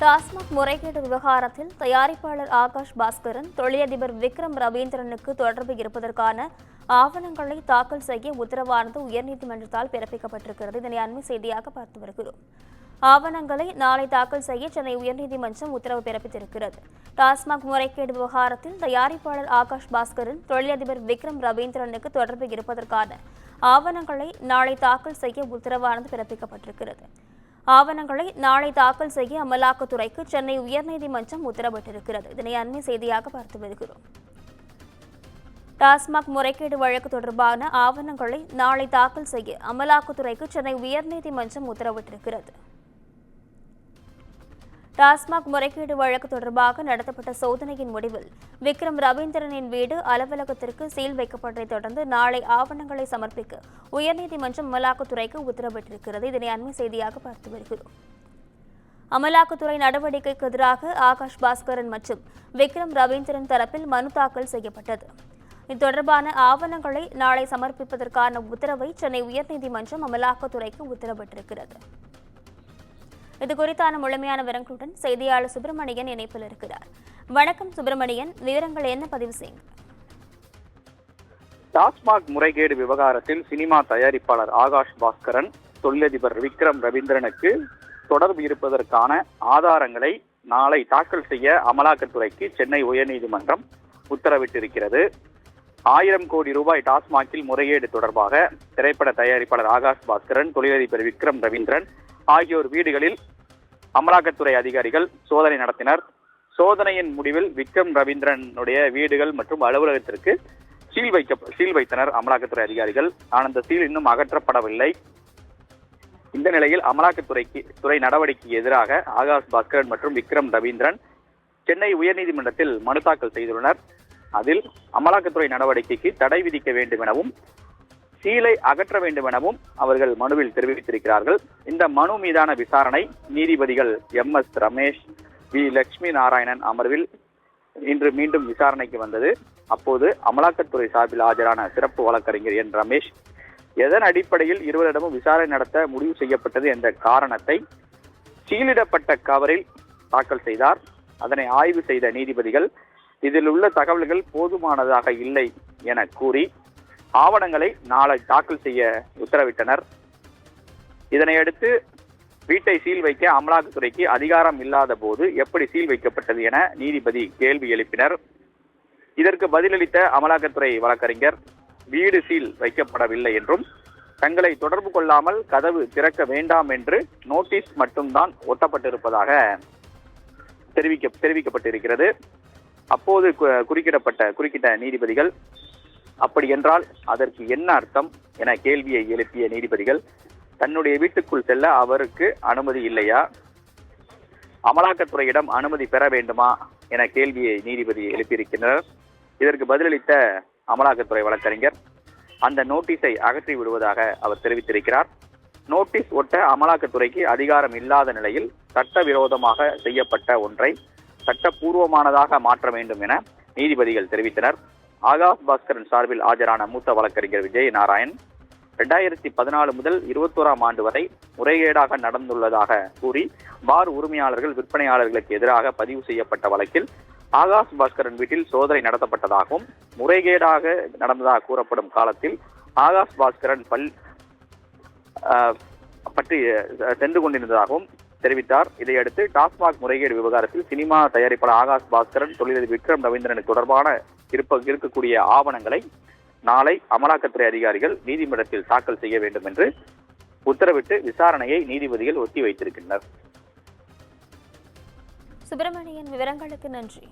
டாஸ்மாக் முறைகேடு விவகாரத்தில் தயாரிப்பாளர் ஆகாஷ் பாஸ்கரன், தொழிலதிபர் விக்ரம் ரவீந்திரனுக்கு தொடர்பு இருப்பதற்கான ஆவணங்களை தாக்கல் செய்ய உத்தரவானது உயர்நீதிமன்றத்தால் பிறப்பிக்கப்பட்டிருக்கிறது. இதனை அண்மை செய்தியாக பார்த்து வருகிறோம். ஆவணங்களை நாளை தாக்கல் செய்ய சென்னை உயர்நீதிமன்றம் உத்தரவு பிறப்பித்திருக்கிறது. டாஸ்மாக் முறைகேடு விவகாரத்தில் தயாரிப்பாளர் ஆகாஷ் பாஸ்கரன், தொழிலதிபர் விக்ரம் ரவீந்திரனுக்கு தொடர்பு இருப்பதற்கான ஆவணங்களை நாளை தாக்கல் செய்ய உத்தரவானது பிறப்பிக்கப்பட்டிருக்கிறது. ஆவணங்களை நாளை தாக்கல் செய்ய அமலாக்கத்துறைக்கு சென்னை உயர்நீதிமன்றம் உத்தரவிட்டிருக்கிறது. இதனை அண்மை செய்தியாக பார்த்து வருகிறோம். டாஸ்மாக் முறைகேடு வழக்கு தொடர்பான ஆவணங்களை நாளை தாக்கல் செய்ய அமலாக்கத்துறைக்கு சென்னை உயர்நீதிமன்றம் உத்தரவிட்டிருக்கிறது. டாஸ்மாக் முறைகேடு வழக்கு தொடர்பாக நடத்தப்பட்ட சோதனையின் முடிவில் விக்ரம் ரவீந்திரனின் வீடு அலுவலகத்திற்கு சீல் வைக்கப்பட்டதை தொடர்ந்து நாளை ஆவணங்களை சமர்ப்பிக்க உயர்நீதிமன்றம் அமலாக்கத்துறைக்கு உத்தரவிட்டிருக்கிறது. இதனை அண்மை செய்தியாக பார்த்து வருகிறோம். அமலாக்கத்துறை நடவடிக்கைக்கு எதிராக ஆகாஷ் பாஸ்கரன் மற்றும் விக்ரம் ரவீந்திரன் தரப்பில் மனு தாக்கல் செய்யப்பட்டது. இது தொடர்பான ஆவணங்களை நாளை சமர்ப்பிப்பதற்கான உத்தரவை சென்னை உயர்நீதிமன்றம் அமலாக்கத்துறைக்கு உத்தரவிட்டிருக்கிறது. இது குறித்தான முழுமையான விவரங்களுடன் செய்தியாளர் சுப்பிரமணியன் இணைப்பில் இருக்கிறார். வணக்கம் சுப்பிரமணியன், விவரங்கள் என்ன பதிவு செய்யுங்க. டாஸ்மாக் முறைகேடு விவகாரத்தில் சினிமா தயாரிப்பாளர் ஆகாஷ் பாஸ்கரன், தொழிலதிபர் விக்ரம் ரவீந்திரனுக்கு தொடர்பு இருப்பதற்கான ஆதாரங்களை நாளை தாக்கல் செய்ய அமலாக்கத்துறைக்கு சென்னை உயர்நீதிமன்றம் உத்தரவிட்டிருக்கிறது. 1000 கோடி ரூபாய் டாஸ்மாகில் முறைகேடு தொடர்பாக திரைப்பட தயாரிப்பாளர் ஆகாஷ் பாஸ்கரன், தொழிலதிபர் விக்ரம் ரவீந்திரன் ஆகியோர் வீடுகளில் அமலாக்கத்துறை அதிகாரிகள் சோதனை நடத்தினர். சோதனையின் முடிவில் விக்ரம் ரவீந்திரனுடைய வீடுகள் மற்றும் அலுவலகத்திற்கு சீல் வைத்தனர் அமலாக்கத்துறை அதிகாரிகள். ஆனால் அந்த சீல் இன்னும் அகற்றப்படவில்லை. இந்த நிலையில் அமலாக்கத்துறை நடவடிக்கைக்கு எதிராக ஆகாஷ் பாஸ்கரன் மற்றும் விக்ரம் ரவீந்திரன் சென்னை உயர்நீதிமன்றத்தில் மனு தாக்கல் செய்துள்ளனர். அதில் அமலாக்கத்துறை நடவடிக்கைக்கு தடை விதிக்க வேண்டும் எனவும் சீலை அகற்ற வேண்டும் எனவும் அவர்கள் மனுவில் தெரிவித்திருக்கிறார்கள். இந்த மனு மீதான விசாரணை நீதிபதிகள் MS ரமேஷ், V லட்சுமி நாராயணன் அமர்வில் இன்று மீண்டும் விசாரணைக்கு வந்தது. அப்போது அமலாக்கத்துறை சார்பில் ஆஜரான சிறப்பு வழக்கறிஞர் N ரமேஷ் எதன் அடிப்படையில் இருவரிடமும் விசாரணை நடத்த முடிவு செய்யப்பட்டது என்ற காரணத்தை சீலிடப்பட்ட கவரில் தாக்கல் செய்தார். அதனை ஆய்வு செய்த நீதிபதிகள் இதில் உள்ள தகவல்கள் போதுமானதாக இல்லை என கூறி ஆவணங்களை நாளை தாக்கல் செய்ய உத்தரவிட்டனர். இதனையடுத்து வீட்டை சீல் வைக்க அமலாக்கத்துறைக்கு அதிகாரம் இல்லாத போது எப்படி சீல் வைக்கப்பட்டது என நீதிபதி கேள்வி எழுப்பினர். இதற்கு பதிலளித்த அமலாக்கத்துறை வழக்கறிஞர் வீடு சீல் வைக்கப்படவில்லை என்றும் தங்களை தொடர்பு கொள்ளாமல் கதவு திறக்க வேண்டாம் என்று நோட்டீஸ் மட்டும்தான் ஒட்டப்பட்டிருப்பதாக தெரிவிக்கப்பட்டிருக்கிறது. அப்போது குறுக்கிட்ட நீதிபதிகள் அப்படி என்றால் அதற்கு என்ன அர்த்தம் என கேள்வியை எழுப்பிய நீதிபதிகள் தன்னுடைய வீட்டுக்குள் செல்ல அவருக்கு அனுமதி இல்லையா, அமலாக்கத்துறையிடம் அனுமதி பெற வேண்டுமா என கேள்வியை நீதிபதி எழுப்பியிருக்கின்றனர். இதற்கு பதிலளித்த அமலாக்கத்துறை வழக்கறிஞர் அந்த நோட்டீஸை அகற்றி விடுவதாக அவர் தெரிவித்திருக்கிறார். நோட்டீஸ் ஒட்ட அமலாக்கத்துறைக்கு அதிகாரம் இல்லாத நிலையில் சட்டவிரோதமாக செய்யப்பட்ட ஒன்றை சட்டப்பூர்வமானதாக மாற்ற வேண்டும் என நீதிபதிகள் தெரிவித்தனர். ஆகாஷ் பாஸ்கரன் சார்பில் ஆஜரான மூத்த வழக்கறிஞர் விஜய் நாராயண் 2014 முதல் 21ஆம் ஆண்டு வரை முறைகேடாக நடந்துள்ளதாக கூறி பார் உரிமையாளர்கள், விற்பனையாளர்களுக்கு எதிராக பதிவு செய்யப்பட்ட வழக்கில் ஆகாஷ் பாஸ்கரன் வீட்டில் சோதனை நடத்தப்பட்டதாகவும் முறைகேடாக நடந்ததாக கூறப்படும் காலத்தில் ஆகாஷ் பாஸ்கரன் பற்றி சென்று கொண்டிருந்ததாகவும் தெரிவித்தார். இதையடுத்து டாஸ்மாக் முறைகேடு விவகாரத்தில் சினிமா தயாரிப்பாளர் ஆகாஷ் பாஸ்கரன், தொழிலதிபர் விக்ரம் ரவீந்திரனுக்கு தொடர்பான இருக்கக்கூடிய ஆவணங்களை நாளை அமலாக்கத்துறை அதிகாரிகள் நீதிமன்றத்தில் தாக்கல் செய்ய வேண்டும் என்று உத்தரவிட்டு விசாரணையை நீதிபதிகள் ஒத்தி வைத்திருக்கின்றனர். சுப்பிரமணியன், விவரங்களுக்கு நன்றி.